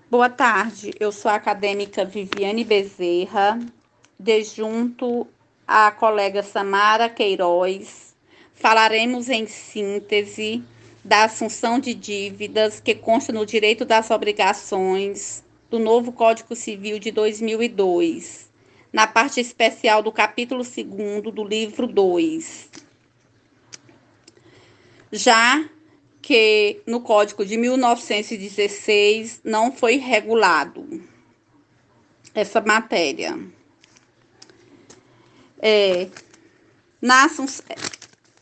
Boa tarde, eu sou a acadêmica Viviane Bezerra, junto à colega Samara Queiroz. Falaremos em síntese da assunção de dívidas que consta no direito das obrigações do novo Código Civil de 2002, na parte especial do capítulo 2º do livro 2. Já que no Código de 1916 não foi regulado essa matéria.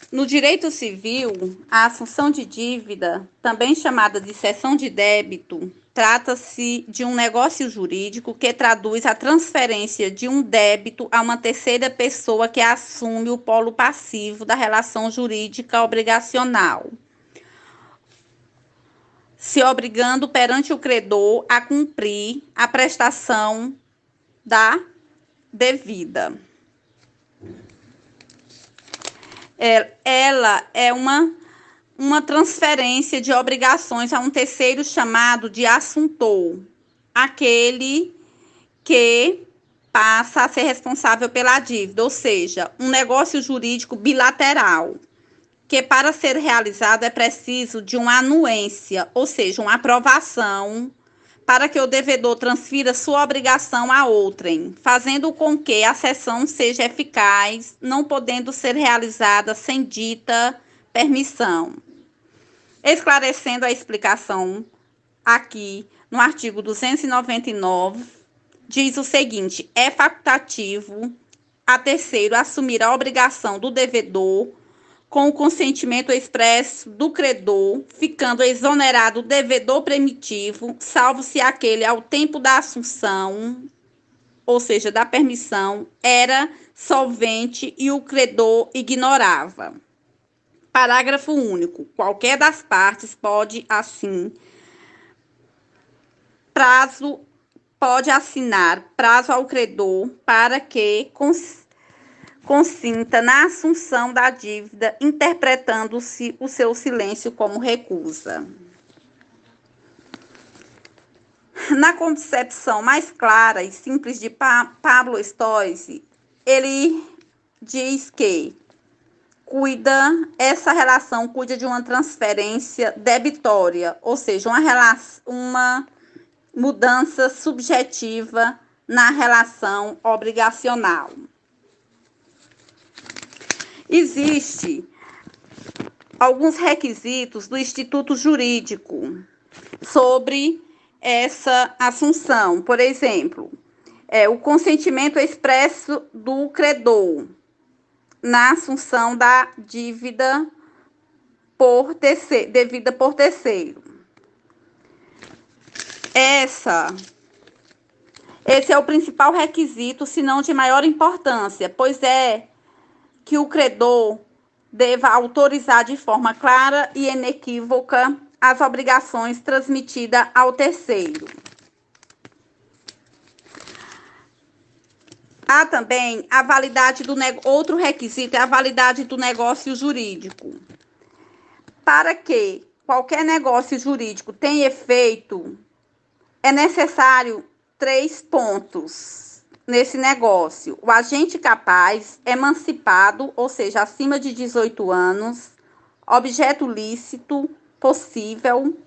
No direito civil, a assunção de dívida, também chamada de cessão de débito, trata-se de um negócio jurídico que traduz a transferência de um débito a uma terceira pessoa que assume o polo passivo da relação jurídica obrigacional, se obrigando perante o credor a cumprir a prestação da devida. Ela é uma transferência de obrigações a um terceiro chamado de assuntor, aquele que passa a ser responsável pela dívida, ou seja, um negócio jurídico bilateral, que para ser realizado é preciso de uma anuência, ou seja, uma aprovação, para que o devedor transfira sua obrigação a outrem, fazendo com que a cessão seja eficaz, não podendo ser realizada sem dita permissão. Esclarecendo a explicação aqui no artigo 299, diz o seguinte: é facultativo a terceiro assumir a obrigação do devedor com o consentimento expresso do credor, ficando exonerado o devedor primitivo, salvo se aquele, ao tempo da assunção, ou seja, da permissão, era solvente e o credor ignorava. Parágrafo único. Qualquer das partes pode, assim, pode assinar prazo ao credor para que consinta na assunção da dívida, interpretando-se o seu silêncio como recusa. Na concepção mais clara e simples de Pablo Stoisse, ele diz que essa relação cuida de uma transferência debitória, ou seja, uma mudança subjetiva na relação obrigacional. Existem alguns requisitos do Instituto Jurídico sobre essa assunção. Por exemplo, o consentimento expresso do credor na assunção da dívida devida por terceiro. Esse é o principal requisito, se não de maior importância, pois é que o credor deva autorizar de forma clara e inequívoca as obrigações transmitidas ao terceiro. Há também a validade outro requisito é a validade do negócio jurídico. Para que qualquer negócio jurídico tenha efeito, é necessário 3 pontos. Nesse negócio, o agente capaz, emancipado, ou seja, acima de 18 anos, objeto lícito, possível,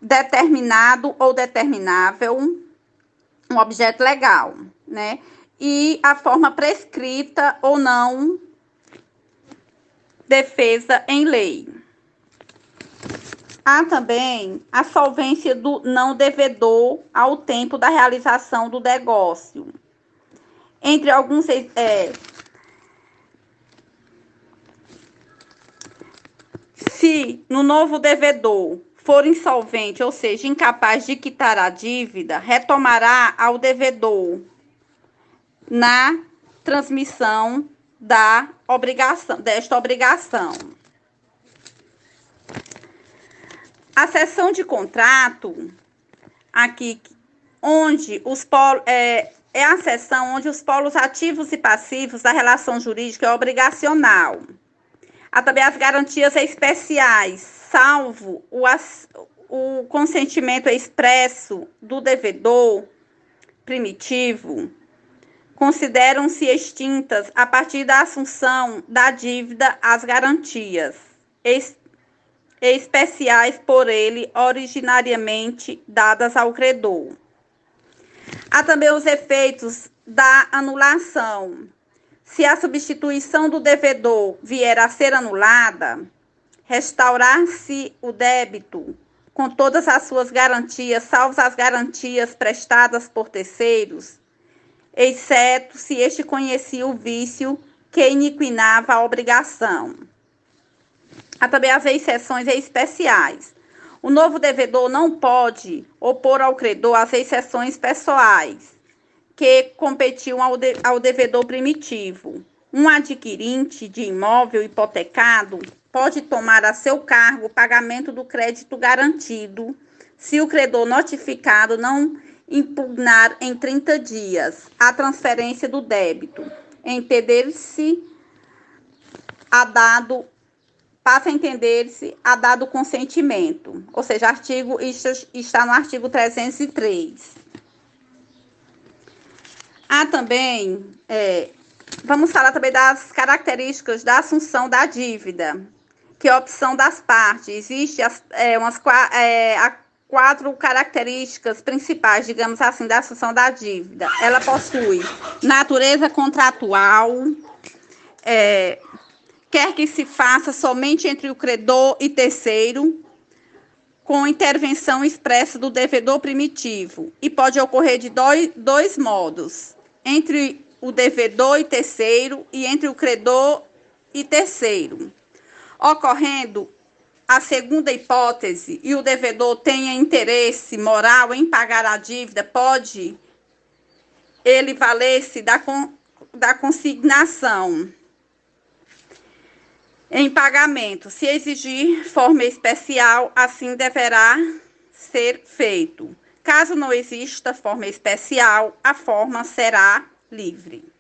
determinado ou determinável, um objeto legal, né? E a forma prescrita ou não, defesa em lei. Há também a solvência do não devedor ao tempo da realização do negócio. Entre alguns... se no novo devedor for insolvente, ou seja, incapaz de quitar a dívida, retomará ao devedor na transmissão desta obrigação. A cessão de contrato, aqui, onde é a seção onde os polos ativos e passivos da relação jurídica é obrigacional. Há também as garantias especiais, salvo o consentimento expresso do devedor primitivo consideram-se extintas a partir da assunção da dívida às garantias especiais por ele originariamente dadas ao credor. Há também os efeitos da anulação. Se a substituição do devedor vier a ser anulada, restaurar-se o débito com todas as suas garantias, salvo as garantias prestadas por terceiros, exceto se este conhecia o vício que iniquinava a obrigação. Há também as exceções especiais. O novo devedor não pode opor ao credor as exceções pessoais que competiam ao devedor primitivo. Um adquirente de imóvel hipotecado pode tomar a seu cargo o pagamento do crédito garantido, se o credor notificado não impugnar em 30 dias a transferência do débito, passa a entender-se a dado consentimento, ou seja, está no artigo 303. Há também, vamos falar também das características da assunção da dívida, que é a opção das partes. Existem quatro características principais, digamos assim, da assunção da dívida. Ela possui natureza contratual, quer que se faça somente entre o credor e terceiro, com intervenção expressa do devedor primitivo, e pode ocorrer de dois modos, entre o devedor e terceiro e entre o credor e terceiro. Ocorrendo a segunda hipótese e o devedor tenha interesse moral em pagar a dívida, pode ele valer-se da consignação em pagamento. Se exigir forma especial, assim deverá ser feito. Caso não exista forma especial, a forma será livre.